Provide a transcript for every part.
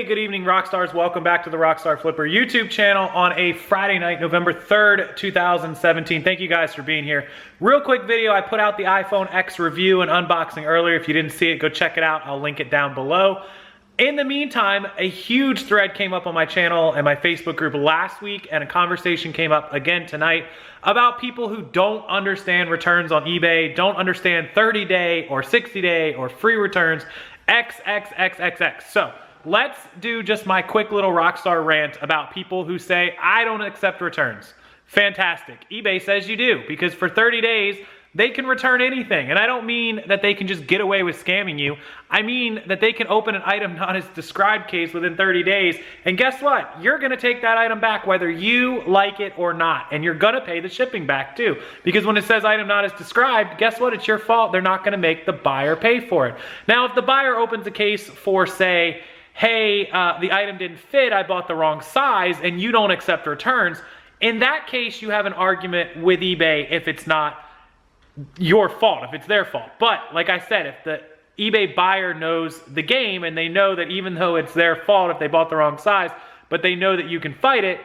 Hey, good evening, Rockstars. Welcome back to the Rockstarflipper YouTube channel on a Friday night, November 3rd, 2017. Thank you guys for being here. Real quick video, I put out the iPhone X review and unboxing earlier. If you didn't see it, go check it out. I'll link it down below. In the meantime, a huge thread came up on my channel and my Facebook group last week, and a conversation came up again tonight about people who don't understand returns on eBay, don't understand 30-day or 60-day or free returns, XXXXX. So let's do just my quick little Rockstar rant about people who say, I don't accept returns. Fantastic. eBay says you do, because for 30 days, they can return anything. And I don't mean that they can just get away with scamming you. I mean that they can open an item not as described case within 30 days. And guess what? You're gonna take that item back whether you like it or not. And you're gonna pay the shipping back too. Because when it says item not as described, guess what? It's your fault. They're not gonna make the buyer pay for it. Now, if the buyer opens a case for, say, hey, the item didn't fit, I bought the wrong size, and you don't accept returns, in that case, you have an argument with eBay if it's not your fault, if it's their fault. But like I said, if the eBay buyer knows the game and they know that even though it's their fault if they bought the wrong size, but they know that you can fight it,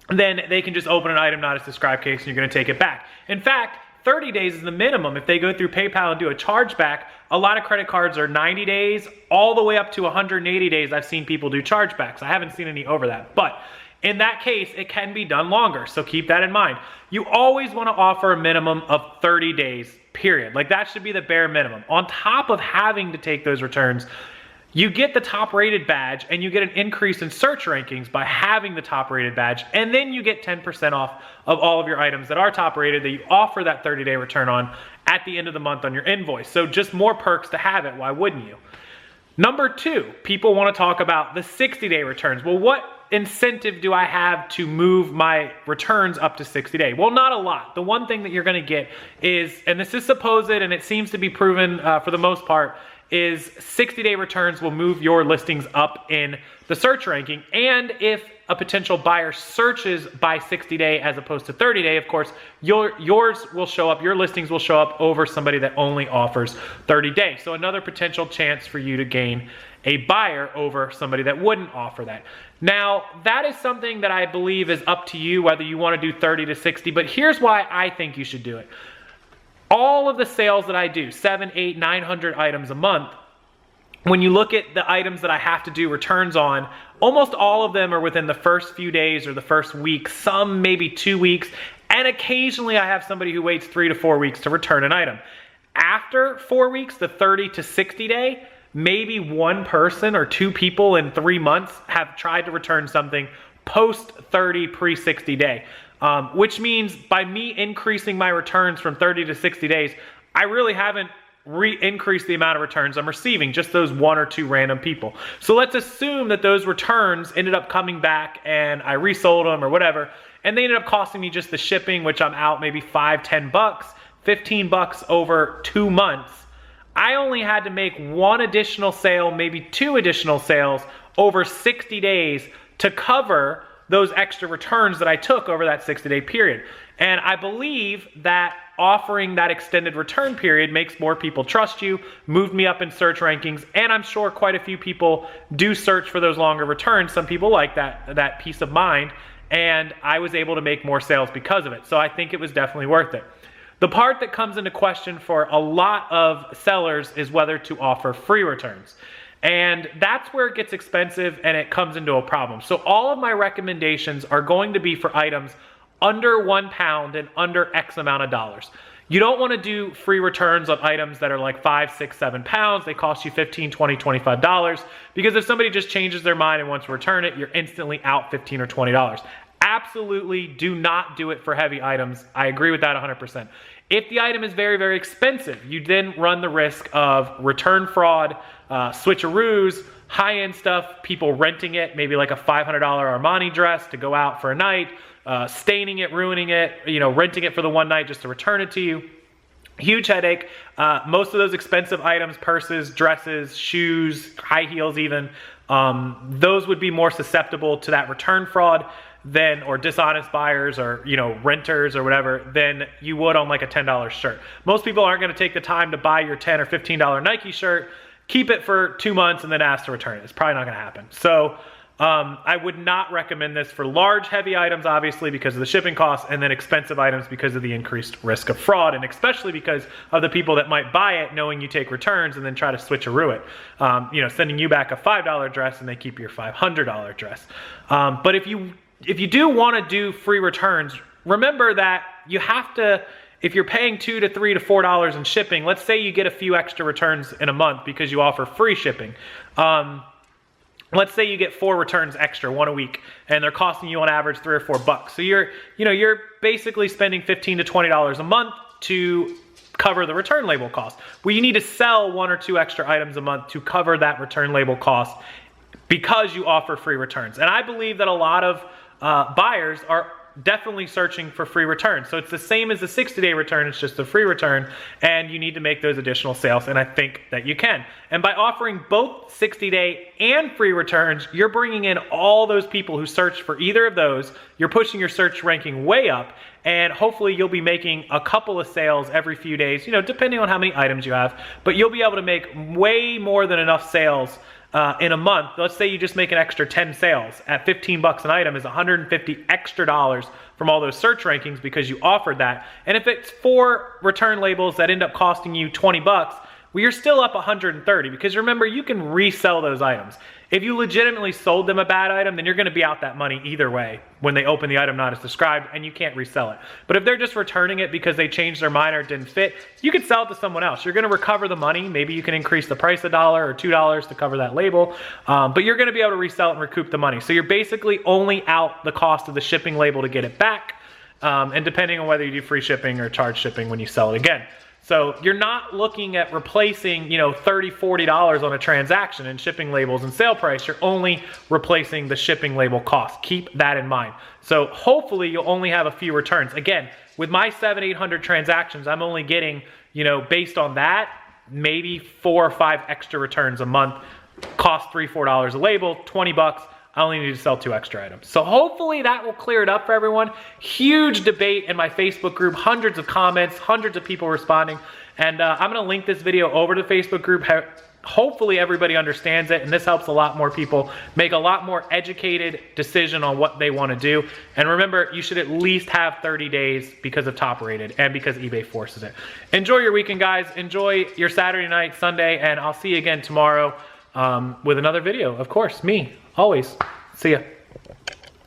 then they can just open an item not as described case and you're gonna take it back. In fact, 30 days is the minimum. If they go through PayPal and do a chargeback, a lot of credit cards are 90 days, all the way up to 180 days. I've seen people do chargebacks. I haven't seen any over that. But in that case, it can be done longer. So keep that in mind. You always want to offer a minimum of 30 days, period. Like, that should be the bare minimum. On top of having to take those returns, you get the top rated badge and you get an increase in search rankings by having the top rated badge. And then you get 10% off of all of your items that are top rated that you offer that 30-day return on at the end of the month on your invoice. So just more perks to have it. Why wouldn't you? Number two, people want to talk about the 60-day returns. Well, what incentive do I have to move my returns up to 60-day? Well, not a lot. The one thing that you're going to get is, and this is supposed and it seems to be proven for the most part, is 60-day returns will move your listings up in the search ranking. And if a potential buyer searches by 60-day as opposed to 30-day, of course, yours will show up, your listings will show up over somebody that only offers 30-day. So another potential chance for you to gain a buyer over somebody that wouldn't offer that. Now, that is something that I believe is up to you, whether you want to do 30 to 60, but here's why I think you should do it. All of the sales that I do, 700, 800, 900 items a month, when you look at the items that I have to do returns on, almost all of them are within the first few days or the first week, some maybe 2 weeks, and occasionally I have somebody who waits 3 to 4 weeks to return an item. After 4 weeks, the 30 to 60 day, maybe one person or two people in 3 months have tried to return something post 30, pre 60 day. Which means by me increasing my returns from 30 to 60 days, I really haven't increased the amount of returns I'm receiving, just those one or two random people. So let's assume that those returns ended up coming back and I resold them or whatever, and they ended up costing me just the shipping, which I'm out maybe $5, $10, $15 over 2 months. I only had to make one additional sale, maybe two additional sales over 60 days to cover those extra returns that I took over that 60-day period. And I believe that offering that extended return period makes more people trust you, moved me up in search rankings, and I'm sure quite a few people do search for those longer returns. Some people like that peace of mind, and I was able to make more sales because of it. So I think it was definitely worth it. The part that comes into question for a lot of sellers is whether to offer free returns. And that's where it gets expensive and it comes into a problem. So all of my recommendations are going to be for items under £1 and under X amount of dollars. You don't want to do free returns on items that are like 5, 6, 7 pounds. They cost you $15, $20, $25, because if somebody just changes their mind and wants to return it, you're instantly out $15 or $20. Absolutely do not do it for heavy items. I agree with that 100%. If the item is very, very expensive, you then run the risk of return fraud, switcheroos, high-end stuff, people renting it, maybe like a $500 Armani dress to go out for a night, staining it, ruining it, renting it for the one night just to return it to you. Huge headache. Most of those expensive items, purses, dresses, shoes, high heels even, those would be more susceptible to that return fraud than, or dishonest buyers or, renters or whatever, than you would on like a $10 shirt. Most people aren't going to take the time to buy your $10 or $15 Nike shirt keep it for 2 months and then ask to return it. It's probably not gonna happen. So I would not recommend this for large, heavy items, obviously, because of the shipping costs, and then expensive items because of the increased risk of fraud, and especially because of the people that might buy it knowing you take returns and then try to switcheroo it. You know, sending you back a $5 dress and they keep your $500 dress. But if you do want to do free returns, remember that you have to, if you're paying $2 to $3 to $4 in shipping, let's say you get a few extra returns in a month because you offer free shipping. Let's say you get 4 returns extra, 1 a week, and they're costing you on average $3 or $4. So you're basically spending $15 to $20 a month to cover the return label cost. Well, you need to sell 1 or 2 extra items a month to cover that return label cost because you offer free returns. And I believe that a lot of buyers are definitely searching for free returns. So it's the same as the 60-day return, it's just a free return, and you need to make those additional sales, and I think that you can. And by offering both 60-day and free returns, you're bringing in all those people who search for either of those. You're pushing your search ranking way up, and hopefully you'll be making a couple of sales every few days, you know, depending on how many items you have, but you'll be able to make way more than enough sales in a month. Let's say you just make an extra 10 sales at $15 an item, is $150 extra dollars from all those search rankings because you offered that. And if it's 4 return labels that end up costing you $20, well, you're still up 130, because remember, you can resell those items. If you legitimately sold them a bad item, then you're gonna be out that money either way when they open the item not as described, and you can't resell it. But if they're just returning it because they changed their mind or it didn't fit, you can sell it to someone else. You're gonna recover the money. Maybe you can increase the price $1 or $2 to cover that label, but you're gonna be able to resell it and recoup the money. So you're basically only out the cost of the shipping label to get it back, and depending on whether you do free shipping or charge shipping when you sell it again. So you're not looking at replacing, you know, $30, $40 on a transaction in shipping labels and sale price. You're only replacing the shipping label cost. Keep that in mind. So hopefully you'll only have a few returns. Again, with my 700-800 transactions, I'm only getting, you know, based on that, maybe 4 or 5 extra returns a month. Cost $3, $4 a label, $20. I only need to sell 2 extra items. So hopefully that will clear it up for everyone. Huge debate in my Facebook group, hundreds of comments, hundreds of people responding. And I'm gonna link this video over to the Facebook group. Hopefully everybody understands it, and this helps a lot more people make a lot more educated decision on what they wanna do. And remember, you should at least have 30 days because of top rated and because eBay forces it. Enjoy your weekend, guys. Enjoy your Saturday night, Sunday, and I'll see you again tomorrow with another video. Of course, me. Always. See ya.